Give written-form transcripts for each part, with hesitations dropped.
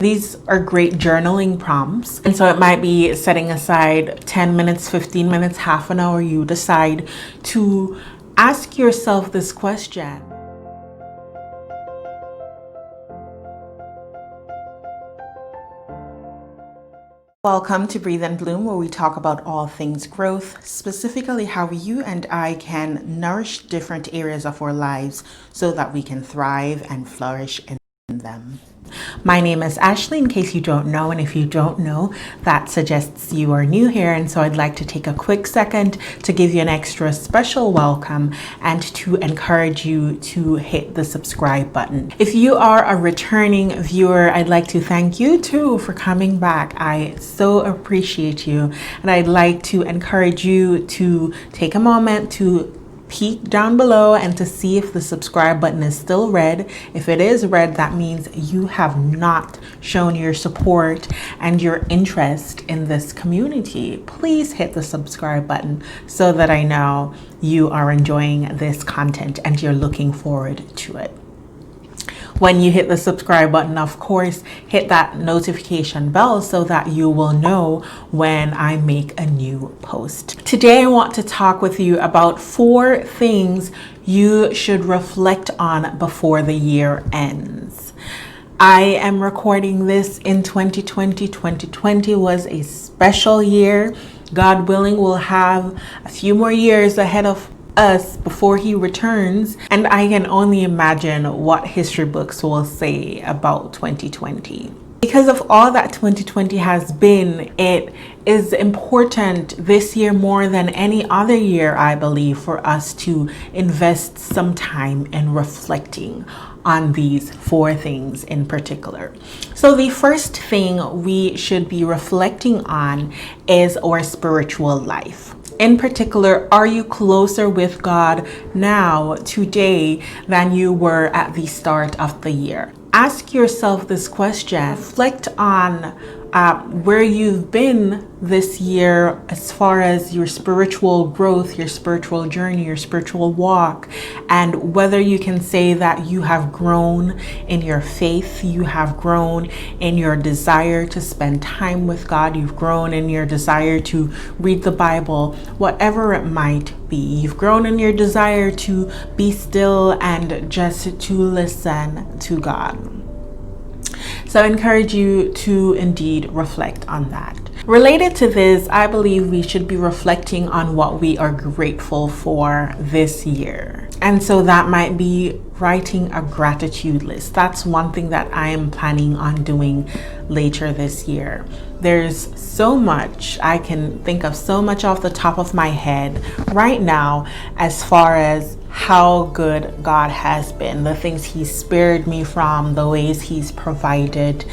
These are great journaling prompts. And so it might be setting aside 10 minutes, 15 minutes, half an hour. You decide to ask yourself this question. Welcome to Breathe and Bloom, where we talk about all things growth, specifically how you and I can nourish different areas of our lives so that we can thrive and flourish in them. My name is Ashley, in case you don't know, and if you don't know, that suggests you are new here, and so I'd like to take a quick second to give you an extra special welcome and to encourage you to hit the subscribe button. If you are a returning viewer, I'd like to thank you too for coming back. I so appreciate you, and I'd like to encourage you to take a moment to peek down below and to see if the subscribe button is still red. If it is red, that means you have not shown your support and your interest in this community. Please hit the subscribe button so that I know you are enjoying this content and you're looking forward to it. When you hit the subscribe button, of course, hit that notification bell so that you will know when I make a new post. Today, I want to talk with you about 4 things you should reflect on before the year ends. I am recording this in 2020. 2020 was a special year. God willing, we'll have a few more years ahead of us before he returns, and I can only imagine what history books will say about 2020. Because of all that 2020 has been, it is important this year more than any other year, I believe, for us to invest some time in reflecting on these 4 things in particular. So the first thing we should be reflecting on is our spiritual life. In particular, are you closer with God now, today, than you were at the start of the year? Ask yourself this question. Reflect on where you've been this year as far as your spiritual growth, your spiritual journey, your spiritual walk, and whether you can say that you have grown in your faith, you have grown in your desire to spend time with God, you've grown in your desire to read the Bible, whatever it might be. You've grown in your desire to be still and just to listen to God. So I encourage you to indeed reflect on that. Related to this, I believe we should be reflecting on what we are grateful for this year. And so that might be writing a gratitude list. That's one thing that I am planning on doing later this year. There's so much, I can think of so much off the top of my head right now as far as how good God has been, the things he's spared me from, the ways he's provided.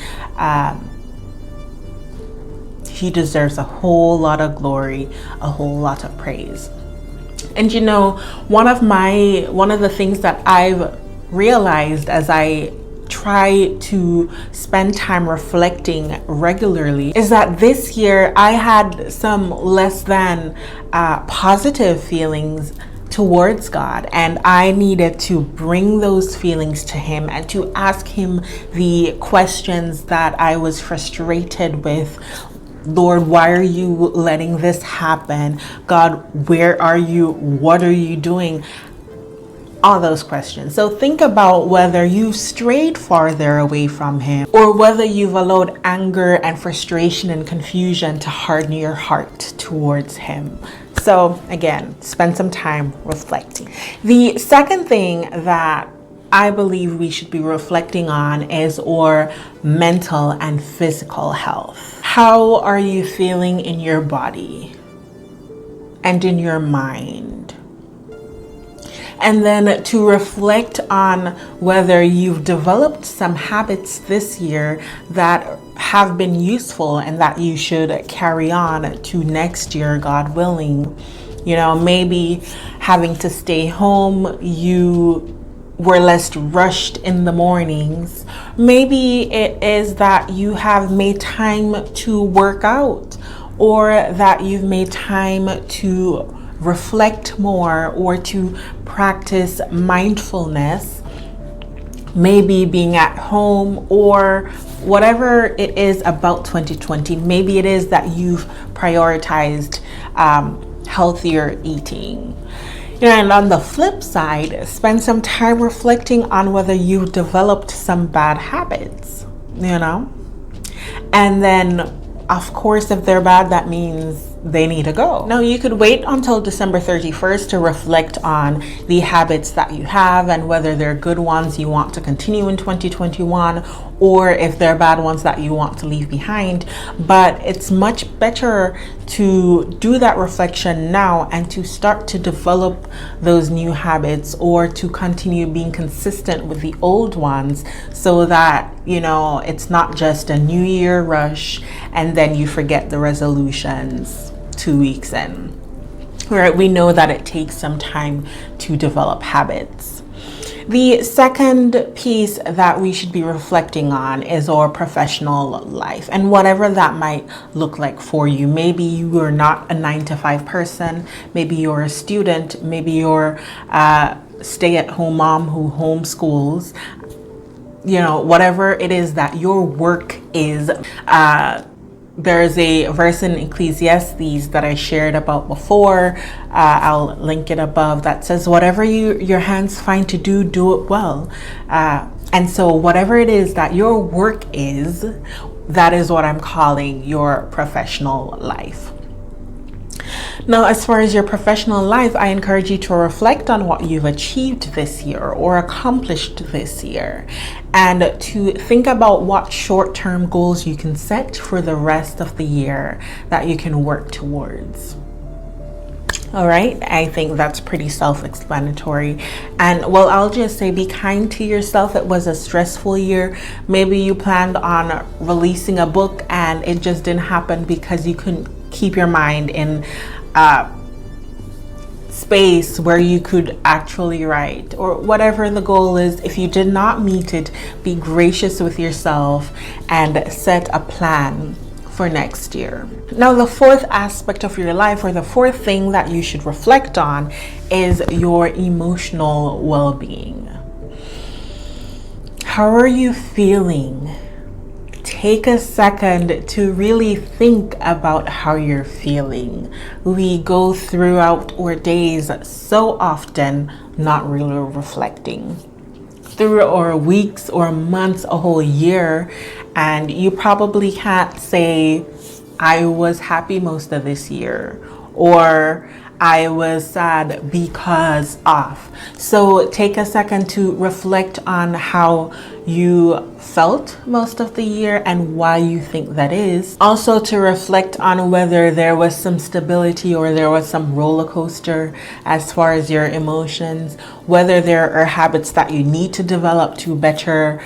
He deserves a whole lot of glory, a whole lot of praise. And you know, one of the things that I've realized as I try to spend time reflecting regularly is that this year I had some less than positive feelings towards God, and I needed to bring those feelings to him and to ask him the questions that I was frustrated with. Lord, why are you letting this happen? God, where are you? What are you doing? All those questions. So think about whether you've strayed farther away from him or whether you've allowed anger and frustration and confusion to harden your heart towards him. So again, spend some time reflecting. The second thing that I believe we should be reflecting on is our mental and physical health. How are you feeling in your body and in your mind? And then to reflect on whether you've developed some habits this year that have been useful and that you should carry on to next year, God willing. You know, maybe having to stay home, you were less rushed in the mornings. Maybe it is that you have made time to work out, or that you've made time to reflect more or to practice mindfulness, maybe being at home or whatever it is about 2020, maybe it is that you've prioritized healthier eating. And on the flip side, spend some time reflecting on whether you've developed some bad habits, and then, of course, if they're bad, that means they need to go. Now, you could wait until December 31st to reflect on the habits that you have and whether they're good ones you want to continue in 2021, or if they're bad ones that you want to leave behind. But it's much better to do that reflection now and to start to develop those new habits, or to continue being consistent with the old ones, so that it's not just a new year rush and then you forget the resolutions 2 weeks in. Right? We know that it takes some time to develop habits. The second piece that we should be reflecting on is our professional life, and whatever that might look like for you. Maybe you are not a 9-to-5 person. Maybe you're a student. Maybe you're a stay-at-home mom who homeschools. Whatever it is that your work is. There's a verse in Ecclesiastes that I shared about before. I'll link it above, that says, whatever your hands find to do, do it well. And so whatever it is that your work is, that is what I'm calling your professional life. Now, as far as your professional life, I encourage you to reflect on what you've achieved this year or accomplished this year, and to think about what short-term goals you can set for the rest of the year that you can work towards. All right, I think that's pretty self-explanatory. And well, I'll just say, be kind to yourself. It was a stressful year. Maybe you planned on releasing a book and it just didn't happen because you couldn't keep your mind in space where you could actually write, or whatever the goal is. If you did not meet it, be gracious with yourself and set a plan for next year. Now, the fourth aspect of your life, or the fourth thing that you should reflect on, is your emotional well-being. How are you feeling? Take a second to really think about how you're feeling. We go throughout our days so often not really reflecting. Through our weeks or months, a whole year, and you probably can't say, I was happy most of this year, or I was sad because of. So take a second to reflect on how you felt most of the year and why you think that is. Also, to reflect on whether there was some stability or there was some roller coaster as far as your emotions, whether there are habits that you need to develop to better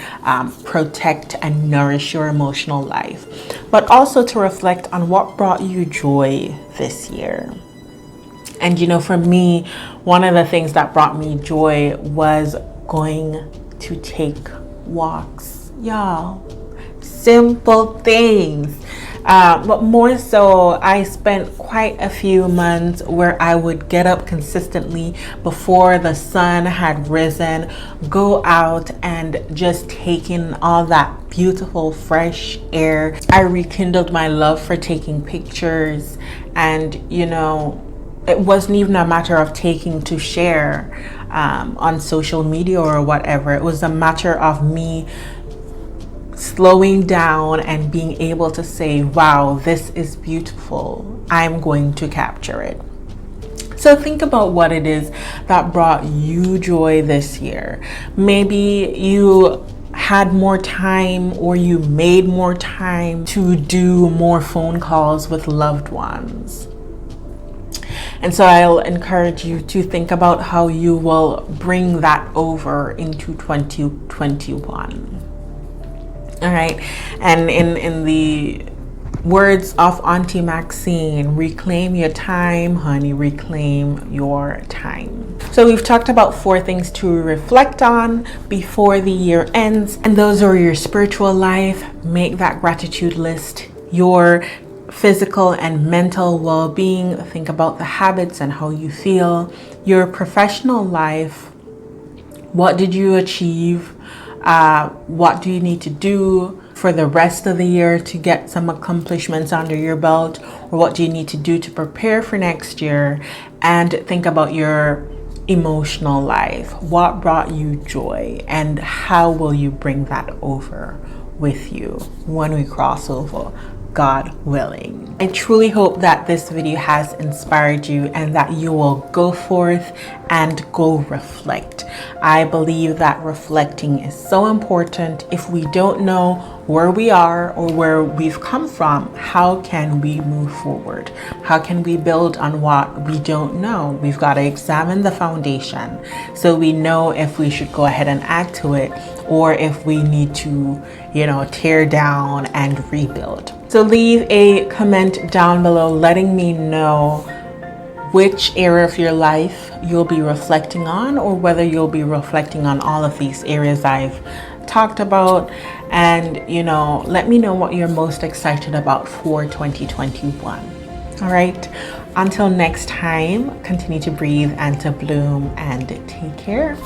protect and nourish your emotional life. But also to reflect on what brought you joy this year. And for me, one of the things that brought me joy was going to take walks, y'all. Simple things. But more so, I spent quite a few months where I would get up consistently before the sun had risen, go out and just take in all that beautiful fresh air. I rekindled my love for taking pictures, and it wasn't even a matter of taking to share on social media or whatever. It was a matter of me slowing down and being able to say, wow, this is beautiful. I'm going to capture it. So think about what it is that brought you joy this year. Maybe you had more time, or you made more time to do more phone calls with loved ones. And so I'll encourage you to think about how you will bring that over into 2021. All right. And in the words of Auntie Maxine, reclaim your time, honey, reclaim your time. So we've talked about 4 things to reflect on before the year ends. And those are your spiritual life. Make that gratitude list. Your physical and mental well-being. Think about the habits and how you feel. Your professional life. What did you achieve? What do you need to do for the rest of the year to get some accomplishments under your belt, or what do you need to do to prepare for next year? And think about your emotional life. What brought you joy, and how will you bring that over with you when we cross over, God willing? I truly hope that this video has inspired you and that you will go forth and go reflect. I believe that reflecting is so important. If we don't know where we are or where we've come from, how can we move forward? How can we build on what we don't know? We've got to examine the foundation so we know if we should go ahead and add to it, or if we need to, tear down and rebuild. So leave a comment down below letting me know which area of your life you'll be reflecting on, or whether you'll be reflecting on all of these areas I've talked about. And let me know what you're most excited about for 2021. All right, until next time, continue to breathe and to bloom, and take care.